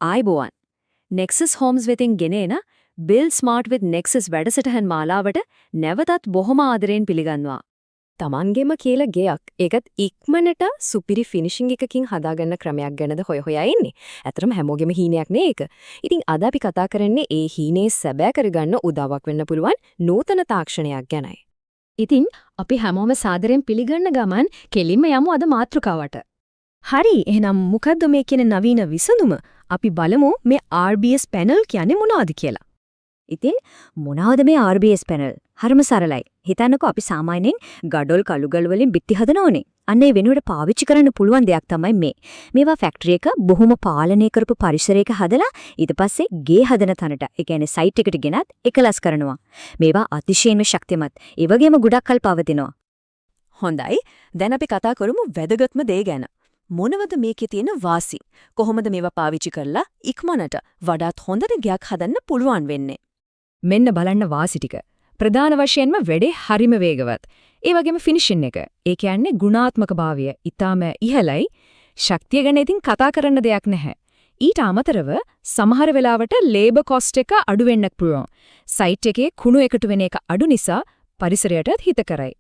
ආයිබෝවන්. Nexus Homes වෙතින් ගෙනෙන Build Smart with Nexus වැඩසටහන් මාලාවට නැවතත් බොහොම ආදරෙන් පිළිගන්නවා. Tamanගෙම කියලා ගෙයක් ඒකත් ඉක්මනට සුපිරි ෆිනිෂිං එකකින් හදාගන්න ක්‍රමයක් ගැනද හොය ඉන්නේ. ඇත්තටම හැමෝගෙම හීනයක් නේ ඒක. ඉතින් අද අපි කතා කරන්නේ ඒ හීනේ සැබෑ කරගන්න උදව්වක් වෙන්න පුළුවන් නූතන තාක්ෂණයක් ගැනයි. ඉතින් අපි හැමෝම සාදරයෙන් පිළිගන්න ගමන් කෙලින්ම යමු අද මාතෘකාවට. හරි, එහෙනම් මොකද්ද මේ කියන නවීන විසඳුම? අපි බලමු මේ RBS පැනල් කියන්නේ මොනවද කියලා. ඉතින් මොනවද මේ RBS පැනල්? හරිම සරලයි. හිතන්නකෝ අපි සාමාන්‍යයෙන් ගඩොල් කළුගල් වලින් බිත්ති හදනෝනේ. අන්න ඒ වෙනුවට පාවිච්චි කරන්න පුළුවන් දෙයක් තමයි මේ. මේවා ෆැක්ටරි එක බොහොම පාලනය කරපු පරිසරයක හදලා ඊට පස්සේ ගේ හදන තැනට, ඒ කියන්නේ සයිට් එකට ගෙනත් එකලස් කරනවා. මේවා අතිශයින්ම ශක්තිමත්. ඒ වගේම ගොඩක් කල් පවතිනවා. හොඳයි. දැන් අපි කතා කරමු වැදගත්ම දේ ගැන. මොනවද මේකේ තියෙන වාසි? කොහොමද මේවා පාවිච්චි කරලා ඉක්මනට වඩාත් හොඳට ගයක් හදන්න පුළුවන් වෙන්නේ? මෙන්න බලන්න වාසි ටික. ප්‍රධාන වශයෙන්ම වැඩේ හරිම වේගවත්. ඒ වගේම ෆිනිෂින් එක. ඒ කියන්නේ ගුණාත්මක භාවය ඊටාම ඉහළයි. ශක්තිය ගැන ඉතින් කතා කරන්න දෙයක් නැහැ. ඊට අමතරව සමහර වෙලාවට ලේබර් කොස්ට් එක අඩු වෙන්නත් පුළුවන්. සයිට් එකේ කුණු එකතු වෙන එක අඩු නිසා පරිසරයටත් හිත කරයි.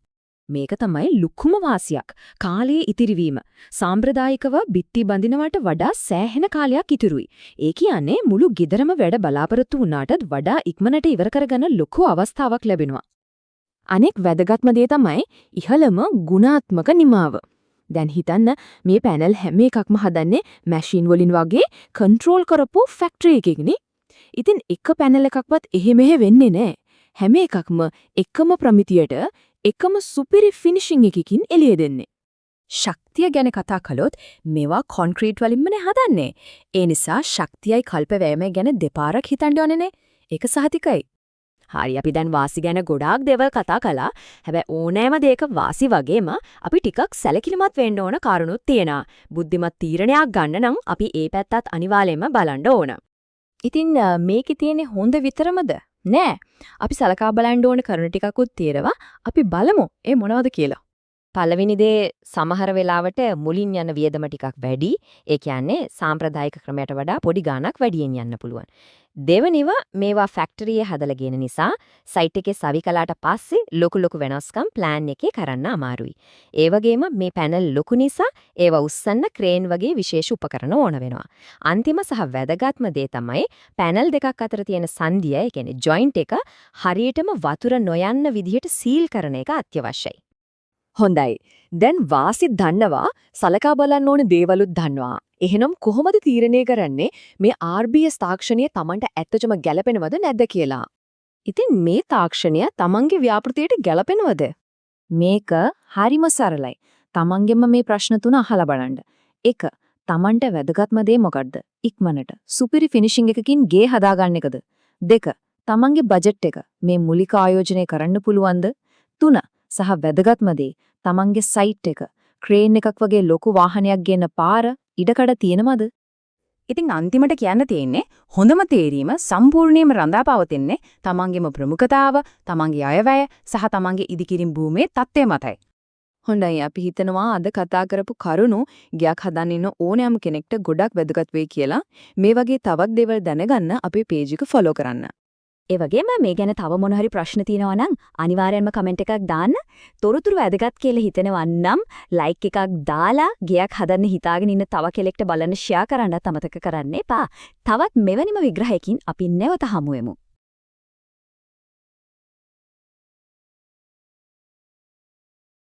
මේක තමයි ලුකුම වාසියක්. කාලයේ ඉතිරිවීම. සාම්ප්‍රදායිකව බිත්ති බඳිනවට වඩා සෑහෙන කාලයක් ඉතුරුයි. ඒ කියන්නේ මුළු ගෙදරම වැඩ බලාපොරොත්තු වුණාටත් වඩා ඉක්මනට ඉවර කරගන්න ලොකු අවස්ථාවක් ලැබෙනවා. අනෙක් වැදගත්ම දේ තමයි ඉහළම ගුණාත්මක නිමාව. දැන් හිතන්න මේ පැනල් හැම එකක්ම හදන්නේ මැෂින් වලින් වගේ කන්ට්‍රෝල් කරපු ෆැක්ටරි එකකිනේ. ඉතින් එක පැනල් එකක්වත් එහෙ මෙහෙ වෙන්නේ නැහැ. හැම එකක්ම එකම ප්‍රමිතියට එකම සුපිරි ෆිනිෂිං එකකින් එළිය දෙන්නේ. ශක්තිය ගැන කතා කළොත් මේවා කොන්ක්‍රීට් වලින්මනේ හදන්නේ. ඒ නිසා ශක්තියයි කල්ප වෑයමයි ගැන දෙපාරක් හිතන්න ඕනේනේ. ඒක සහතිකයි. හරි, අපි දැන් වාසි ගැන ගොඩාක් දේවල් කතා කළා. හැබැයි ඕනෑම දෙයක වාසි වගේම අපි ටිකක් සැලකිලිමත් වෙන්න ඕන කාරණුත් තියෙනවා. බුද්ධිමත් තීරණයක් ගන්න නම් අපි ඒ පැත්තත් අනිවාර්යයෙන්ම බලන්න ඕන. ඉතින් මේකේ තියෙන්නේ හොඳ විතරමද? නෑ. අපි සලකා බලන්න ඕන කරුණු ටිකකුත් තියෙනවා. අපි බලමු ඒ මොනවද කියලා. පළවෙනි දේ සමහර වෙලාවට මුලින් යන වියදම ටිකක් වැඩි. ඒ කියන්නේ සාම්ප්‍රදායික ක්‍රමයට වඩා පොඩි ගාණක් වැඩියෙන් යන්න පුළුවන්. දෙවනිව මේවා ෆැක්ටරියේ හදලා ගේන නිසා සයිට් එකේ සවි කළාට පස්සේ ලොකු වෙනස්කම් ප්ලෑන් එකේ කරන්න අමාරුයි. ඒ වගේම මේ පැනල් ලොකු නිසා ඒවා උස්සන්න ක්‍රේන් වගේ විශේෂ උපකරණ ඕන වෙනවා. අන්තිම සහ වැදගත්ම දේ තමයි පැනල් දෙකක් අතර තියෙන සංදිය, ඒ කියන්නේ ජොයින්ට් එක හරියටම වතුර නොයන්න විදිහට සීල් කරන එක අත්‍යවශ්‍යයි. හොඳයි. දැන් වාසි දන්නවා, සලකා බලන්න ඕන දේවලුත් දන්නවා. එහෙනම් කොහොමද තීරණය කරන්නේ මේ RBS තාක්ෂණය Tamanට ඇත්තටම ගැලපෙනවද නැද්ද කියලා? ඉතින් මේ තාක්ෂණය Tamanගේ ව්‍යාපෘතියට ගැලපෙනවද? මේක හරිම සරලයි. Tamanගෙම මේ ප්‍රශ්න තුන අහලා බලන්න. 1. Tamanට වැදගත්ම දේ මොකක්ද? ඉක්මනට සුපිරි ෆිනිෂිං එකකින් ගේ හදාගන්න එකද? 2. Tamanගේ බජට් එක මේ මූලික ආයෝජනය කරන්න පුළුවන්ද? 3. සහ වැදගත්ම දේ Tamanගේ සයිට් එක ක්‍රේන් එකක් වගේ ලොකු වාහනයක් ගෙන්න පාර ඉඩකඩ තියෙනවද? ඉතින් අන්තිමට කියන්න තියෙන්නේ හොඳම තේරීම සම්පූර්ණයෙන්ම රඳාපවතින්නේ Tamanගේම ප්‍රමුඛතාව, Tamanගේ අයවැය සහ Tamanගේ ඉදිකිරීම් භූමියේ තත්ත්වය මතයි. හොඳයි, අපි හිතනවා අද කතා කරපු කරුණු ගයක් හදන්න ඉන්න ඕනෑම කෙනෙක්ට ගොඩක් වැදගත් වෙයි කියලා. මේ වගේ තවත් දේවල් දැනගන්න අපේ පේජ් එක ෆලෝ කරන්න. ඒ වගේම මේ ගැන තව මොන හරි ප්‍රශ්න තියෙනවා නම් අනිවාර්යයෙන්ම කමෙන්ට් එකක් දාන්න. තොරතුරු වැදගත් කියලා හිතෙනවා නම් ලයික් එකක් දාලා ගයක් හදන්න හිතාගෙන ඉන්න තව කෙනෙක්ට බලන්න ෂෙයා කරන්නත් අමතක කරන්න එපා. තවත් මෙවැනිම විග්‍රහයකින් අපි නැවත හමු වෙමු.